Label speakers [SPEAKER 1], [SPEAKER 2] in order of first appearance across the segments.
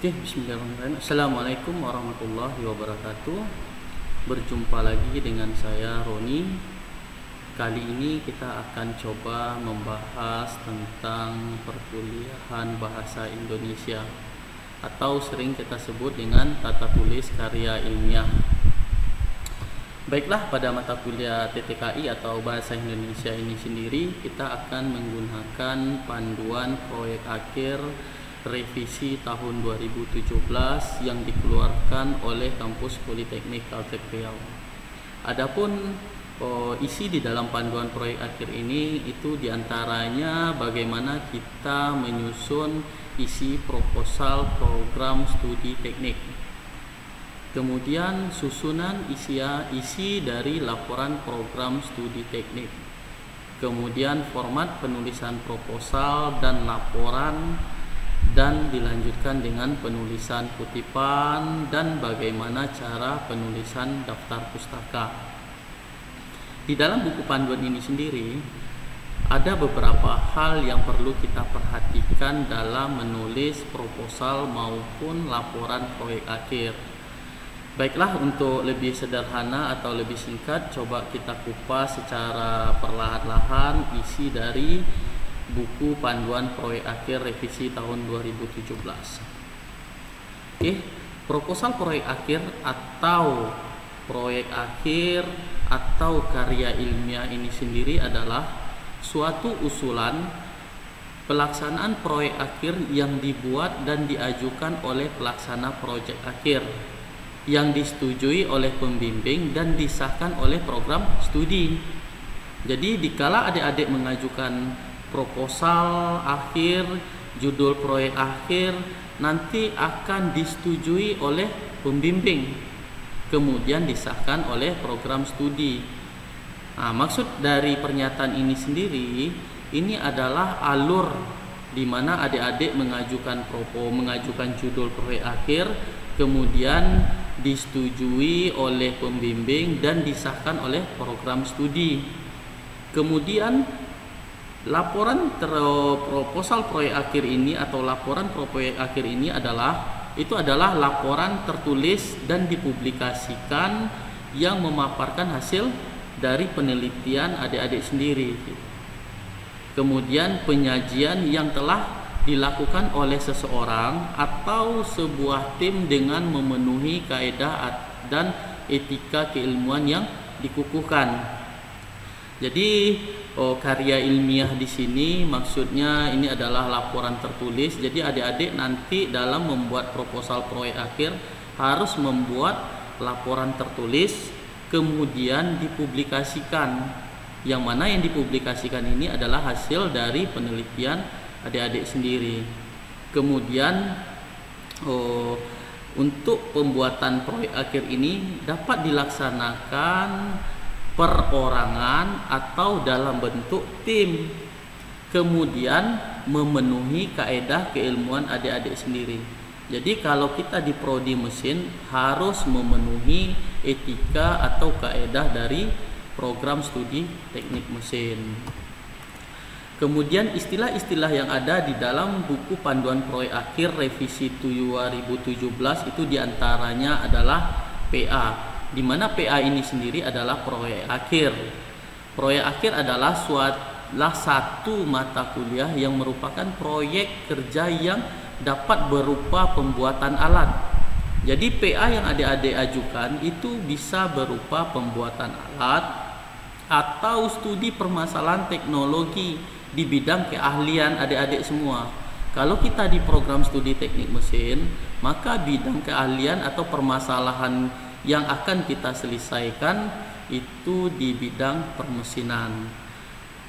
[SPEAKER 1] Oke, bismillahirrahmanirrahim. Assalamualaikum warahmatullahi wabarakatuh. Berjumpa lagi dengan saya Roni. Kali ini kita akan coba membahas tentang perkuliahan bahasa Indonesia atau sering kita sebut dengan tata tulis karya ilmiah. Baiklah, pada mata kuliah TTKI atau Bahasa Indonesia ini sendiri kita akan menggunakan panduan proyek akhir revisi tahun 2017 yang dikeluarkan oleh Kampus Politeknik Caltech Riau. Adapun isi di dalam panduan proyek akhir ini itu diantaranya bagaimana kita menyusun isi proposal program studi teknik, kemudian susunan isi dari laporan program studi teknik, kemudian format penulisan proposal dan laporan, dan dilanjutkan dengan penulisan kutipan dan bagaimana cara penulisan daftar pustaka. Di dalam buku panduan ini sendiri ada beberapa hal yang perlu kita perhatikan dalam menulis proposal maupun laporan proyek akhir. Baiklah, untuk lebih sederhana atau lebih singkat, coba kita kupas secara perlahan-lahan isi dari buku panduan proyek akhir revisi tahun 2017. Oke, proposal proyek akhir atau proyek akhir atau karya ilmiah ini sendiri adalah suatu usulan pelaksanaan proyek akhir yang dibuat dan diajukan oleh pelaksana proyek akhir yang disetujui oleh pembimbing dan disahkan oleh program studi. Jadi dikala adik-adik mengajukan proposal akhir, judul proyek akhir nanti akan disetujui oleh pembimbing, kemudian disahkan oleh program studi. Nah, maksud dari pernyataan ini sendiri, ini adalah alur di mana adik-adik mengajukan judul proyek akhir, kemudian disetujui oleh pembimbing dan disahkan oleh program studi. Kemudian laporan proposal proyek akhir ini atau laporan proyek akhir ini adalah laporan tertulis dan dipublikasikan yang memaparkan hasil dari penelitian adik-adik sendiri. Kemudian penyajian yang telah dilakukan oleh seseorang atau sebuah tim dengan memenuhi kaedah dan etika keilmuan yang dikukuhkan. Jadi karya ilmiah di sini maksudnya ini adalah laporan tertulis. Jadi adik-adik nanti dalam membuat proposal proyek akhir harus membuat laporan tertulis, kemudian dipublikasikan. Yang mana yang dipublikasikan ini adalah hasil dari penelitian adik-adik sendiri. Kemudian untuk pembuatan proyek akhir ini dapat dilaksanakan perorangan atau dalam bentuk tim, kemudian memenuhi kaedah keilmuan adik-adik sendiri. Jadi kalau kita di prodi mesin harus memenuhi etika atau kaedah dari program studi teknik mesin. Kemudian istilah-istilah yang ada di dalam buku panduan proyek akhir revisi 2017 itu diantaranya adalah PA, di mana PA ini sendiri adalah proyek akhir. Proyek akhir adalah satu mata kuliah yang merupakan proyek kerja yang dapat berupa pembuatan alat. Jadi PA yang adik-adik ajukan itu bisa berupa pembuatan alat atau studi permasalahan teknologi di bidang keahlian adik-adik semua. Kalau kita di program studi teknik mesin, maka bidang keahlian atau permasalahan yang akan kita selesaikan itu di bidang permesinan.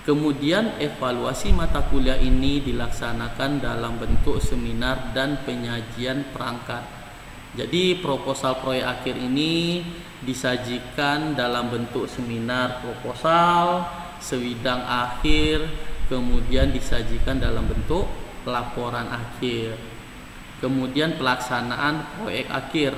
[SPEAKER 1] Kemudian evaluasi mata kuliah ini dilaksanakan dalam bentuk seminar dan penyajian perangkat. Jadi proposal proyek akhir ini disajikan dalam bentuk seminar proposal, sewidang akhir, kemudian disajikan dalam bentuk laporan akhir. Kemudian pelaksanaan proyek akhir.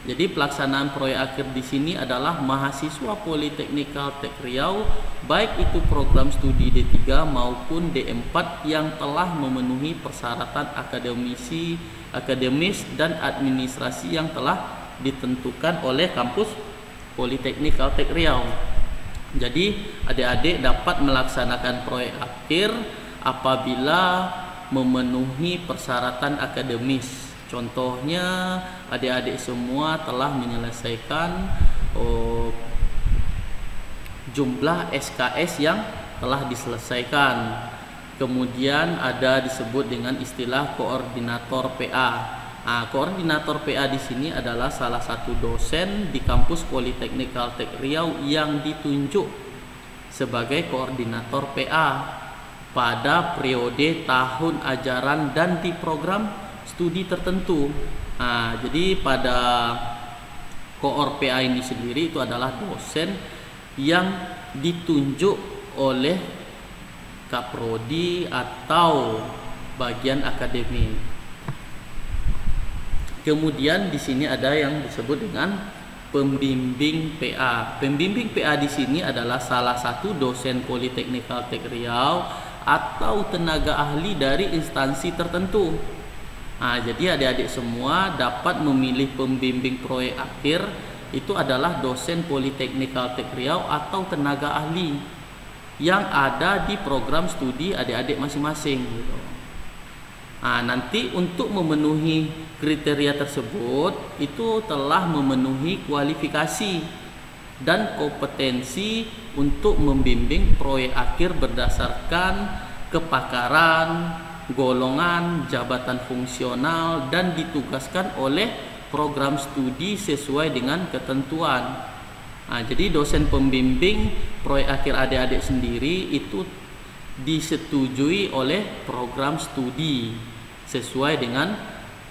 [SPEAKER 1] Jadi pelaksanaan proyek akhir di sini adalah mahasiswa Politeknik Kaltek Riau, baik itu program studi D3 maupun D4 yang telah memenuhi persyaratan akademis dan administrasi yang telah ditentukan oleh kampus Politeknik Kaltek Riau. Jadi adik-adik dapat melaksanakan proyek akhir apabila memenuhi persyaratan akademis. Contohnya adik-adik semua telah menyelesaikan jumlah SKS yang telah diselesaikan. Kemudian ada disebut dengan istilah koordinator PA. Koordinator PA di sini adalah salah satu dosen di kampus Politeknik Kaltek Riau yang ditunjuk sebagai koordinator PA pada periode tahun ajaran dan di program studi tertentu. Jadi pada koor PA ini sendiri itu adalah dosen yang ditunjuk oleh Kaprodi atau bagian akademik. Kemudian di sini ada yang disebut dengan pembimbing PA. Pembimbing PA di sini adalah salah satu dosen Politeknik Kaltek Riau atau tenaga ahli dari instansi tertentu. Jadi adik-adik semua dapat memilih pembimbing proyek akhir itu adalah dosen Politeknik Kaltek Riau atau tenaga ahli yang ada di program studi adik-adik masing-masing. Nanti untuk memenuhi kriteria tersebut itu telah memenuhi kualifikasi dan kompetensi untuk membimbing proyek akhir berdasarkan kepakaran, golongan, jabatan fungsional, dan ditugaskan oleh program studi sesuai dengan ketentuan. Jadi dosen pembimbing proyek akhir adik-adik sendiri itu disetujui oleh program studi sesuai dengan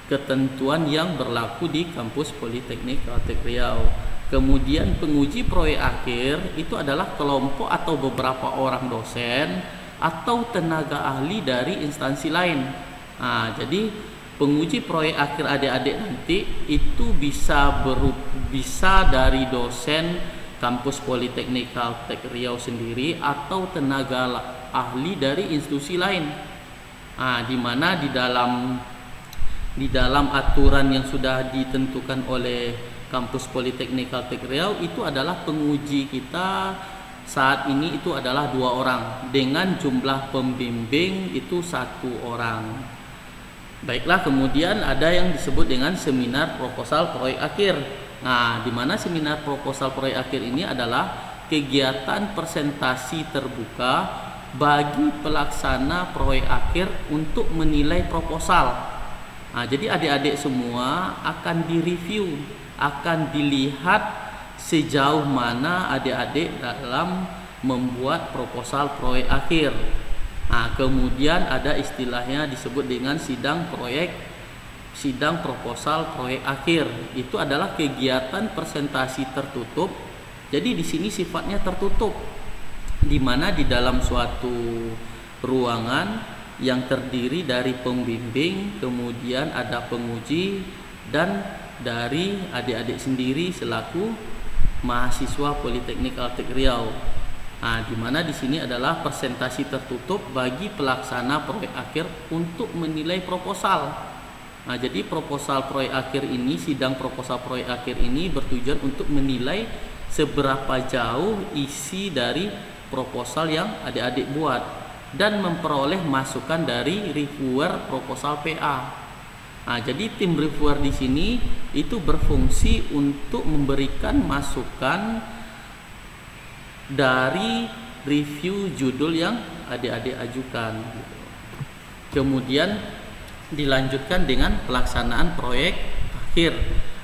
[SPEAKER 1] ketentuan yang berlaku di kampus Politeknik Kaltek Riau. Kemudian penguji proyek akhir itu adalah kelompok atau beberapa orang dosen atau tenaga ahli dari instansi lain. Jadi penguji proyek akhir adik-adik nanti itu bisa dari dosen kampus Politeknik Kaltek Riau sendiri atau tenaga ahli dari institusi lain. Di mana di dalam aturan yang sudah ditentukan oleh kampus Politeknik Kaltek Riau itu adalah penguji kita saat ini itu adalah 2 orang dengan jumlah pembimbing itu 1 orang. Baiklah, kemudian ada yang disebut dengan seminar proposal proyek akhir. Di mana seminar proposal proyek akhir ini adalah kegiatan presentasi terbuka bagi pelaksana proyek akhir untuk menilai proposal. Jadi adik-adik semua akan direview, akan dilihat sejauh mana adik-adik dalam membuat proposal proyek akhir. Kemudian ada istilahnya disebut dengan sidang proposal proyek akhir. Itu adalah kegiatan presentasi tertutup. Jadi di sini sifatnya tertutup, di mana di dalam suatu ruangan yang terdiri dari pembimbing, kemudian ada penguji, dan dari adik-adik sendiri selaku mahasiswa Politeknik Kaltek Riau. Di mana di sini adalah presentasi tertutup bagi pelaksana proyek akhir untuk menilai proposal. Jadi proposal proyek akhir ini, sidang proposal proyek akhir ini bertujuan untuk menilai seberapa jauh isi dari proposal yang adik-adik buat dan memperoleh masukan dari reviewer proposal PA. Jadi tim reviewer di sini itu berfungsi untuk memberikan masukan dari review judul yang adik-adik ajukan. Kemudian dilanjutkan dengan pelaksanaan proyek akhir.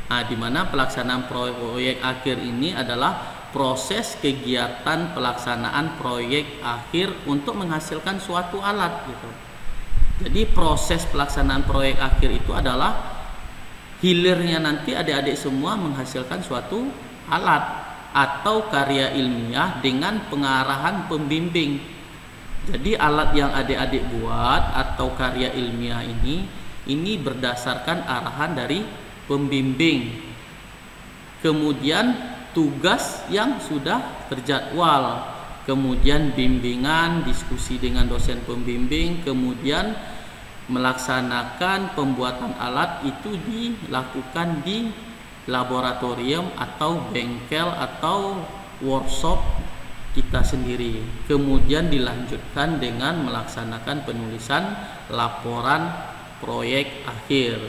[SPEAKER 1] Di mana pelaksanaan proyek akhir ini adalah proses kegiatan pelaksanaan proyek akhir untuk menghasilkan suatu alat gitu. Jadi proses pelaksanaan proyek akhir itu adalah hilirnya nanti adik-adik semua menghasilkan suatu alat atau karya ilmiah dengan pengarahan pembimbing. Jadi alat yang adik-adik buat atau karya ilmiah ini berdasarkan arahan dari pembimbing. kemudian tugas yang sudah terjadwal, kemudian bimbingan, diskusi dengan dosen pembimbing, kemudian melaksanakan pembuatan alat itu dilakukan di laboratorium atau bengkel atau workshop kita sendiri. Kemudian dilanjutkan dengan melaksanakan penulisan laporan proyek akhir.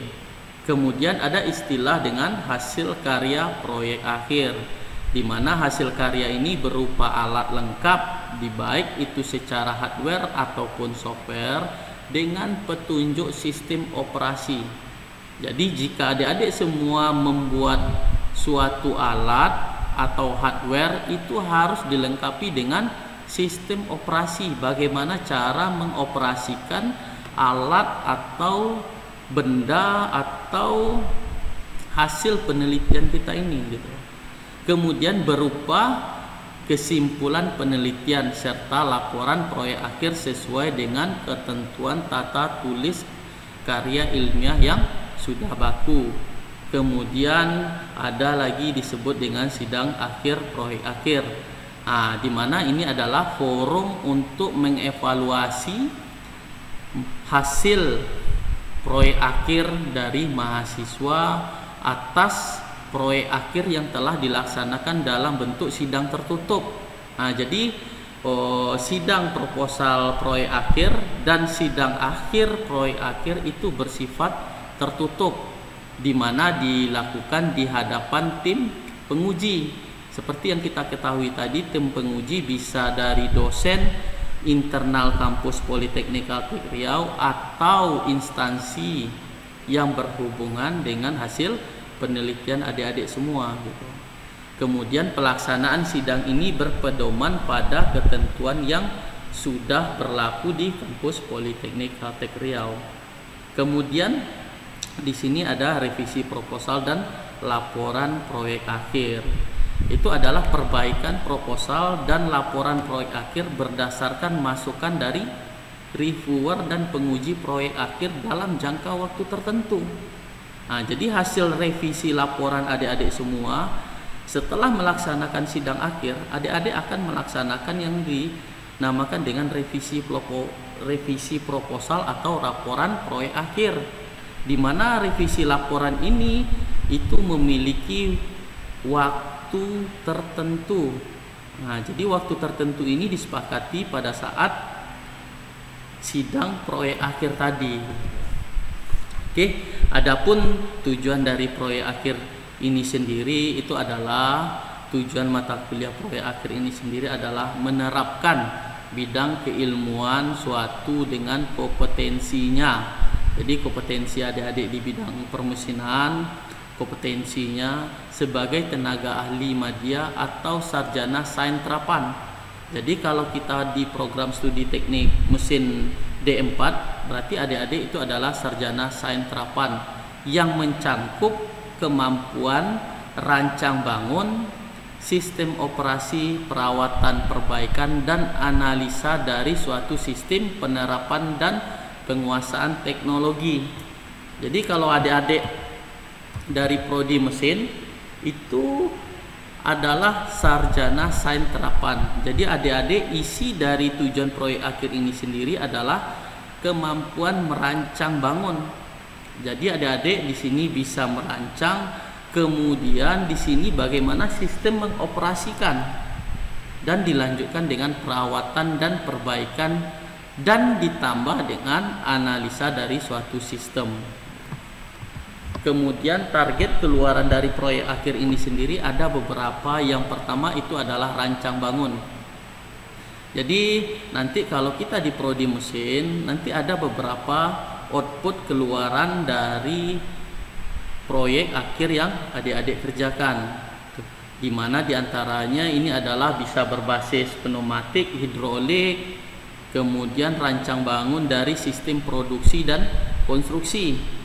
[SPEAKER 1] Kemudian ada istilah dengan hasil karya proyek akhir, di mana hasil karya ini berupa alat lengkap, baik itu secara hardware ataupun software dengan petunjuk sistem operasi. Jadi jika adik-adik semua membuat suatu alat atau hardware, itu harus dilengkapi dengan sistem operasi, bagaimana cara mengoperasikan alat atau benda atau hasil penelitian kita ini gitu. Kemudian berupa kesimpulan penelitian serta laporan proyek akhir sesuai dengan ketentuan tata tulis karya ilmiah yang sudah baku. Kemudian ada lagi disebut dengan sidang akhir proyek akhir, di mana ini adalah forum untuk mengevaluasi hasil proyek akhir dari mahasiswa atas proyek akhir yang telah dilaksanakan dalam bentuk sidang tertutup. Jadi sidang proposal proyek akhir dan sidang akhir proyek akhir itu bersifat tertutup, di mana dilakukan di hadapan tim penguji. Seperti yang kita ketahui tadi, tim penguji bisa dari dosen internal kampus Politeknik Kalteng Riau atau instansi yang berhubungan dengan hasil penelitian adik-adik semua gitu. Kemudian pelaksanaan sidang ini berpedoman pada ketentuan yang sudah berlaku di kampus Politeknik Kalteng Riau. Kemudian di sini ada revisi proposal dan laporan proyek akhir. Itu adalah perbaikan proposal dan laporan proyek akhir berdasarkan masukan dari reviewer dan penguji proyek akhir dalam jangka waktu tertentu. Jadi hasil revisi laporan adik-adik semua setelah melaksanakan sidang akhir, adik-adik akan melaksanakan yang dinamakan dengan revisi proposal atau laporan proyek akhir, di mana revisi laporan ini itu memiliki waktu tertentu. Jadi waktu tertentu ini disepakati pada saat sidang proyek akhir tadi. Adapun tujuan dari proyek akhir ini sendiri itu adalah tujuan mata kuliah proyek akhir ini sendiri adalah menerapkan bidang keilmuan suatu dengan kompetensinya. Jadi kompetensi adik-adik di bidang permesinan, kompetensinya sebagai tenaga ahli media atau sarjana sains terapan. Jadi kalau kita di program studi teknik mesin D4, berarti adik-adik itu adalah sarjana sains terapan yang mencangkup kemampuan rancang bangun, sistem operasi, perawatan, perbaikan, dan analisa dari suatu sistem penerapan dan penguasaan teknologi. Jadi kalau adik-adik dari prodi mesin itu adalah sarjana sains terapan. Jadi adik-adik isi dari tujuan proyek akhir ini sendiri adalah kemampuan merancang bangun. Jadi adik-adik di sini bisa merancang, kemudian di sini bagaimana sistem mengoperasikan, dan dilanjutkan dengan perawatan dan perbaikan, dan ditambah dengan analisa dari suatu sistem. Kemudian target keluaran dari proyek akhir ini sendiri ada beberapa. Yang pertama itu adalah rancang bangun. Jadi nanti kalau kita di prodi mesin, nanti ada beberapa output keluaran dari proyek akhir yang adik-adik kerjakan, di mana diantaranya ini adalah bisa berbasis pneumatik, hidrolik, kemudian rancang bangun dari sistem produksi dan konstruksi.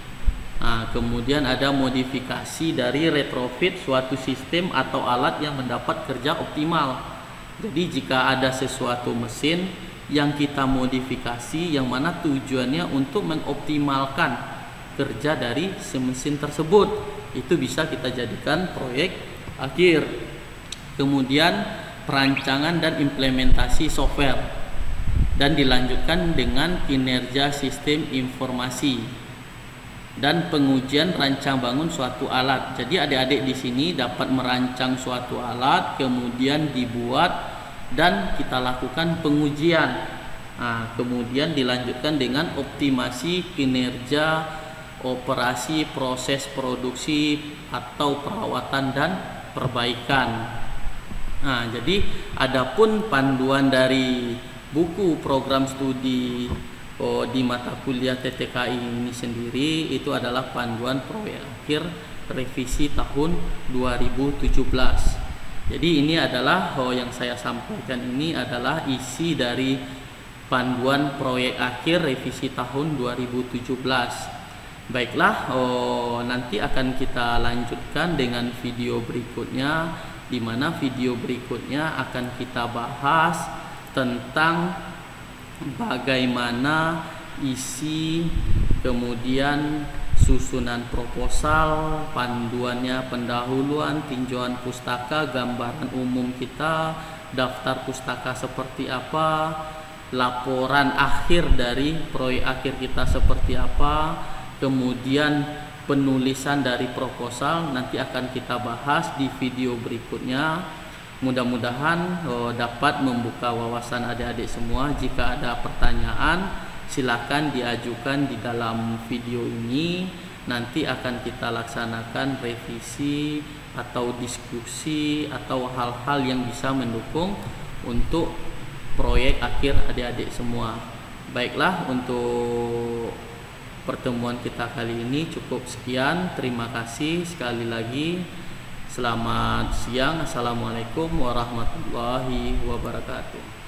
[SPEAKER 1] Kemudian ada modifikasi dari retrofit suatu sistem atau alat yang mendapat kerja optimal. Jadi jika ada sesuatu mesin yang kita modifikasi, yang mana tujuannya untuk mengoptimalkan kerja dari mesin tersebut, itu bisa kita jadikan proyek akhir. Kemudian perancangan dan implementasi software, dan dilanjutkan dengan kinerja sistem informasi dan pengujian rancang bangun suatu alat. Jadi adik-adik di sini dapat merancang suatu alat, kemudian dibuat dan kita lakukan pengujian. Kemudian dilanjutkan dengan optimasi kinerja operasi proses produksi atau perawatan dan perbaikan. Jadi adapun panduan dari buku program studi di mata kuliah TTKI ini sendiri itu adalah panduan proyek akhir revisi tahun 2017. Jadi ini adalah yang saya sampaikan ini adalah isi dari panduan proyek akhir revisi tahun 2017. Baiklah, nanti akan kita lanjutkan dengan video berikutnya, di mana video berikutnya akan kita bahas tentang bagaimana isi, kemudian susunan proposal, panduannya, pendahuluan, tinjauan pustaka, gambaran umum kita, daftar pustaka seperti apa, laporan akhir dari proyek akhir kita seperti apa, kemudian penulisan dari proposal nanti akan kita bahas di video berikutnya. Mudah-mudahan dapat membuka wawasan adik-adik semua. Jika ada pertanyaan, silakan diajukan di dalam video ini. Nanti akan kita laksanakan revisi atau diskusi atau hal-hal yang bisa mendukung untuk proyek akhir adik-adik semua. Baiklah, untuk pertemuan kita kali ini cukup sekian. Terima kasih sekali lagi. Selamat siang. Assalamualaikum warahmatullahi wabarakatuh.